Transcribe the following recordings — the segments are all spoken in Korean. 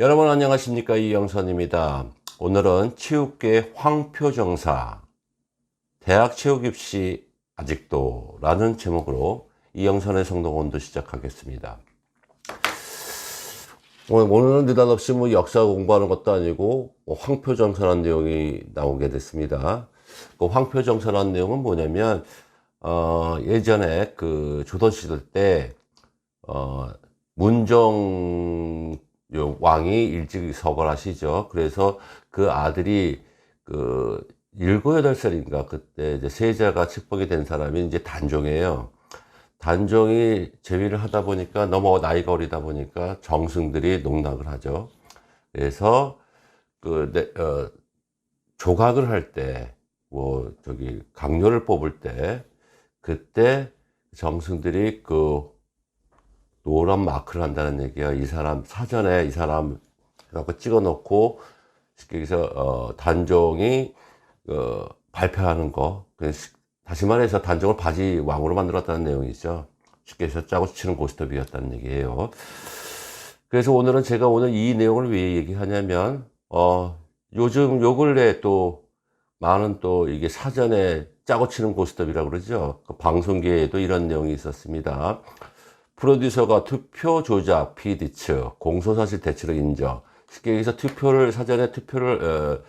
여러분 안녕하십니까, 이영선입니다. 오늘은 체육계 황표정사 대학 체육 입시 아직도 라는 제목으로 이영선의 성동원도 시작하겠습니다. 오늘은 느닷없이 역사 공부하는 것도 아니고 황표정사라는 내용이 나오게 됐습니다. 그 황표정사라는 내용은 뭐냐면 예전에 그 조선시대 때 문정 왕이 일찍 서거하시죠. 그래서 그 아들이 그 7, 8살인가 그때 이제 세자가 책봉이 된 사람이 이제 단종이에요. 단종이 재위를 하다 보니까 너무 나이가 어리다 보니까 정승들이 농락을 하죠. 그래서 조각을 할 때 강요를 뽑을 때 그때 정승들이 노란 마크를 한다는 얘기야. 이 사람 사전에 이 사람 해갖고 찍어 놓고 쉽게 얘기해서 단종이 발표하는 거, 다시 말해서 단종을 바지 왕으로 만들었다는 내용이죠. 쉽게 해서 짜고 치는 고스톱이었다는 얘기예요. 그래서 오늘은 제가 오늘 이 내용을 왜 얘기하냐면 요즘 요 근래 또 많은 이게 사전에 짜고 치는 고스톱이라고 그러죠. 그 방송계에도 이런 내용이 있었습니다. 프로듀서가 투표 조작, PD 측, 공소사실 대체로 인정. 쉽게 얘기해서 사전에 투표를,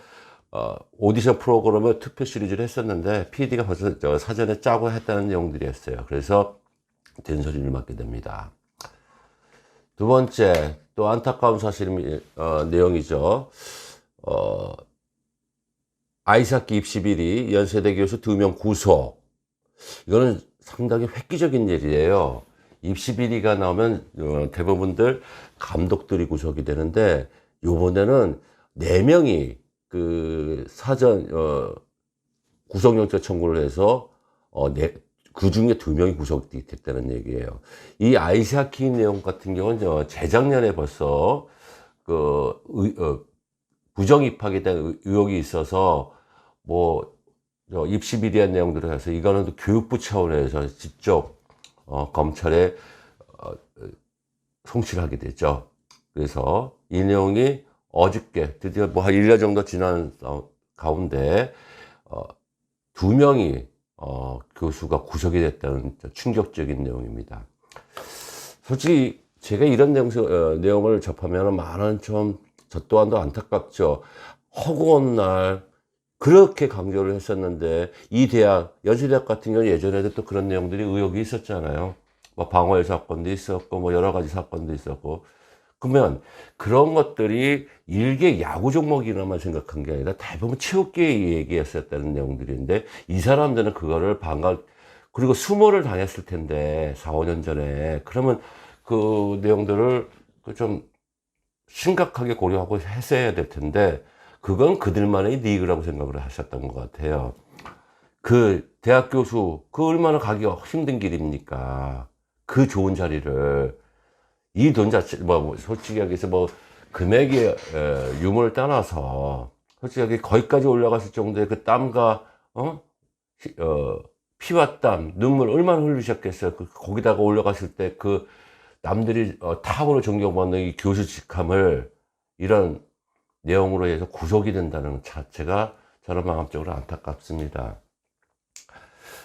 오디션 프로그램을 투표 시리즈를 했었는데, PD가 벌써 사전에 짜고 했다는 내용들이었어요. 그래서 된소리를 맞게 됩니다. 두 번째, 또 안타까운 내용이죠. 아이스하키 입시 비리, 연세대 교수 2명 구속. 이거는 상당히 획기적인 일이에요. 입시 비리가 나오면 대부분들 감독들이 구속이 되는데, 요번에는 4명이 사전 구속영장 청구를 해서 그 중에 2명이 구속이 됐다는 얘기예요. 이 아이스하키 내용 같은 경우는 재작년에 벌써 부정 입학에 대한 의혹이 있어서 입시 비리한 내용들을 해서 이거는 또 교육부 차원에서 직접 검찰에 송치를 하게 되죠. 그래서 이 내용이 어저께 드디어 한 1년 정도 지난 가운데 2명이 교수가 구속이 됐다는 충격적인 내용입니다. 솔직히 제가 이런 내용을 접하면 많은 저 또한도 안타깝죠. 허구한 날 그렇게 강조를 했었는데, 이 대학, 연세대학 같은 경우는 예전에도 또 그런 내용들이 의혹이 있었잖아요. 방어회 사건도 있었고, 여러 가지 사건도 있었고. 그러면 그런 것들이 일개 야구 종목이나만 생각한 게 아니라 대부분 체육계의 얘기였었다는 내용들인데, 이 사람들은 그거를 그리고 수모를 당했을 텐데, 4, 5년 전에. 그러면 그 내용들을 좀 심각하게 고려하고 했어야 될 텐데, 그건 그들만의 리그라고 생각을 하셨던 것 같아요. 대학 교수, 얼마나 가기가 힘든 길입니까? 그 좋은 자리를, 이 돈 자체, 솔직히 얘기해서 금액의 유무를 떠나서, 솔직히 거기까지 올라갔을 정도의 그 땀과, 피와 땀, 눈물 얼마나 흘리셨겠어요? 거기다가 올라갔을 때 남들이 탑으로 존경받는 이 교수 직함을 이런 내용으로 해서 구속이 된다는 것 자체가 저는 마음적으로 안타깝습니다.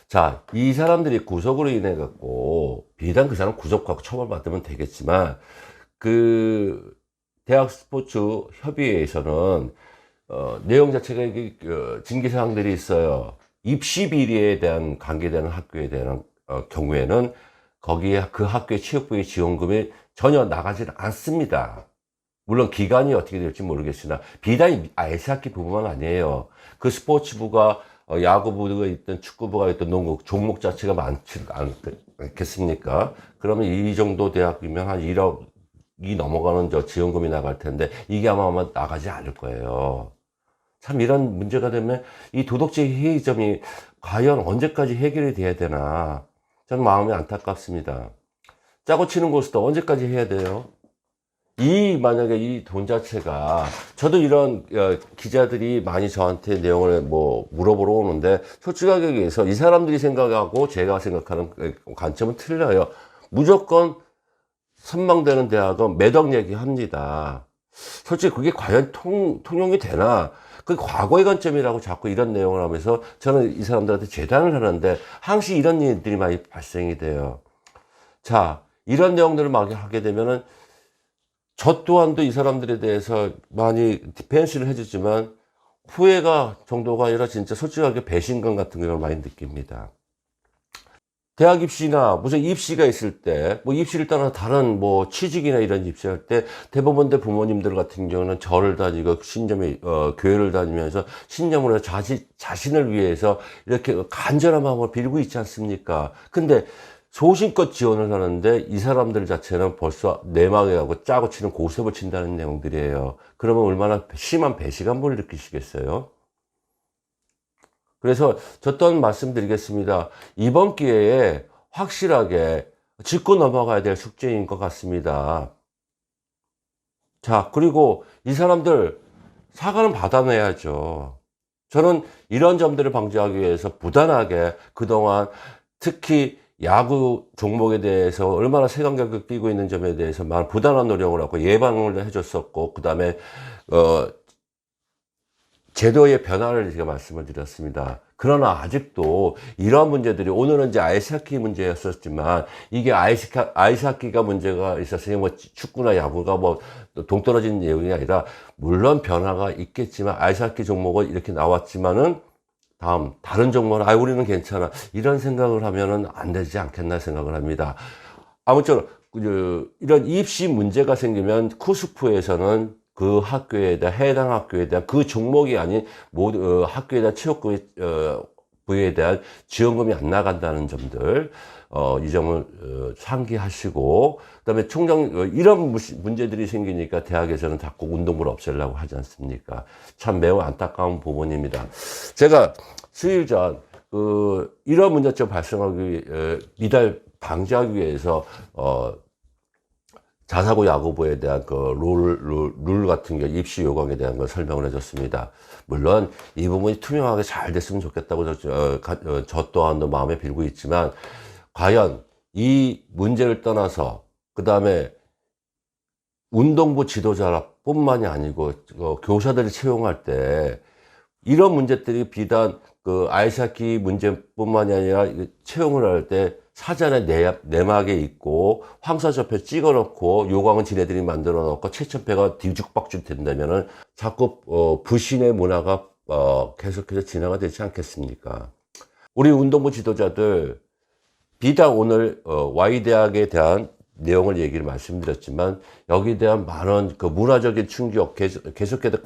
자, 이 사람들이 구속으로 인해 갖고 비단 그 사람 구속하고 처벌받으면 되겠지만, 대학 스포츠 협의회에서는 내용 자체가 이게 징계사항들이 있어요. 입시 비리에 대한 관계되는 학교에 대한 경우에는 거기에 그 학교의 체육부의 지원금이 전혀 나가지 않습니다. 물론 기간이 어떻게 될지 모르겠으나 비단 아이스하키 부분만 아니에요. 그 스포츠부가 야구부가 있든 축구부가 있든 농구 종목 자체가 많지 않겠습니까? 그러면 이 정도 대학이면 한 1억이 넘어가는 지원금이 나갈 텐데 이게 아마 나가지 않을 거예요. 참 이런 문제가 되면 이 도덕적 해이점이 과연 언제까지 해결이 돼야 되나, 저는 마음이 안타깝습니다. 짜고 치는 고스톱 언제까지 해야 돼요? 만약에 이 돈 자체가, 저도 이런 기자들이 많이 저한테 내용을 물어보러 오는데, 솔직하게 얘기해서 이 사람들이 생각하고 제가 생각하는 관점은 틀려요. 무조건 선망되는 대학은 매덕 얘기합니다. 솔직히 그게 과연 통용이 되나? 그 과거의 관점이라고 자꾸 이런 내용을 하면서 저는 이 사람들한테 재단을 하는데 항상 이런 일들이 많이 발생이 돼요. 자, 이런 내용들을 막 하게 되면은 저 또한도 이 사람들에 대해서 많이 디펜스를 해주지만 후회가 정도가 아니라 진짜 솔직하게 배신감 같은 걸 많이 느낍니다. 대학 입시나 무슨 입시가 있을 때, 뭐 입시를 떠나 다른 뭐 취직이나 이런 입시할 때 대부분들 부모님들 같은 경우는 절을 다니고 신점에, 교회를 다니면서 신념으로 자신을 위해서 이렇게 간절한 마음을 빌고 있지 않습니까? 근데 소신껏 지원을 하는데 이 사람들 자체는 벌써 내막에 가고 짜고 치는 고스톱을 친다는 내용들이에요. 그러면 얼마나 심한 배신감을 느끼시겠어요? 그래서 저 또한 말씀드리겠습니다. 이번 기회에 확실하게 짚고 넘어가야 될 숙제인 것 같습니다. 자, 그리고 이 사람들 사과는 받아내야죠. 저는 이런 점들을 방지하기 위해서 부단하게 그동안 특히 야구 종목에 대해서 얼마나 색안경을 끼고 있는 점에 대해서 많은 부단한 노력을 하고 예방을 해줬었고, 그 다음에 제도의 변화를 제가 말씀을 드렸습니다. 그러나 아직도 이러한 문제들이 오늘은 이제 아이스하키 문제였었지만 이게 아이스하키가 문제가 있었으니 뭐 축구나 야구가 뭐 동떨어진 내용이 아니라 물론 변화가 있겠지만 아이스하키 종목은 이렇게 나왔지만은 다른 종목은 우리는 괜찮아 이런 생각을 하면은 안 되지 않겠나 생각을 합니다. 아무쪼록 이런 입시 문제가 생기면 쿠스프에서는 그 학교에 대한 해당 학교에 대한 그 종목이 아닌 모든 학교에 대한 체육부에 대한 지원금이 안 나간다는 점들 이 점을 상기하시고 그다음에 총장 이런 문제들이 생기니까 대학에서는 자꾸 운동부를 없애려고 하지 않습니까? 참 매우 안타까운 부분입니다. 제가 수일 전 이런 문제점 발생하기 미달 방지하기 위해서 자사고 야구부에 대한 룰 같은 게 입시 요강에 대한 걸 설명을 해줬습니다. 물론 이 부분이 투명하게 잘 됐으면 좋겠다고 저 또한도 마음에 빌고 있지만 과연 이 문제를 떠나서 그 다음에 운동부 지도자뿐만이 아니고 교사들이 채용할 때 이런 문제들이 비단 아이스하키 문제뿐만이 아니라 채용을 할 때 사전에 내막에 있고 황사접혀 찍어 놓고 요강은 지네들이 만들어 놓고 최첨패가 뒤죽박죽 된다면은 자꾸 불신의 문화가 계속해서 진화가 되지 않겠습니까? 우리 운동부 지도자들 비단 오늘 Y대학에 대한 내용을 얘기를 말씀드렸지만 여기에 대한 많은 문화적인 충격 계속해서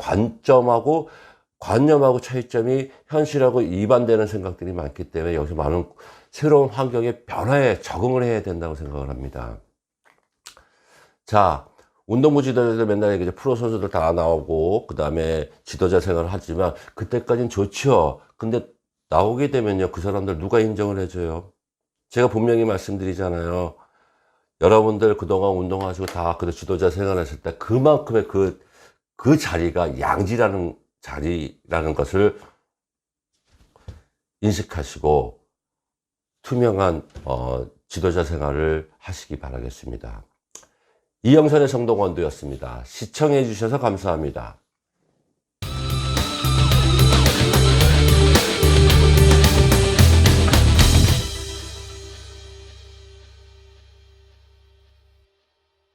관념하고 차이점이 현실하고 이반되는 생각들이 많기 때문에 여기서 많은 새로운 환경의 변화에 적응을 해야 된다고 생각을 합니다. 자, 운동부 지도자들 맨날 이제 프로 선수들 다 나오고 그 다음에 지도자 생활을 하지만 그때까지는 좋죠. 근데 나오게 되면요, 그 사람들 누가 인정을 해줘요? 제가 분명히 말씀드리잖아요. 여러분들 그동안 운동하시고 다 그 지도자 생활했을 때 그만큼의 그 자리가 양지라는 자리라는 것을 인식하시고 투명한 지도자 생활을 하시기 바라겠습니다. 이영선의 성동원도였습니다. 시청해 주셔서 감사합니다.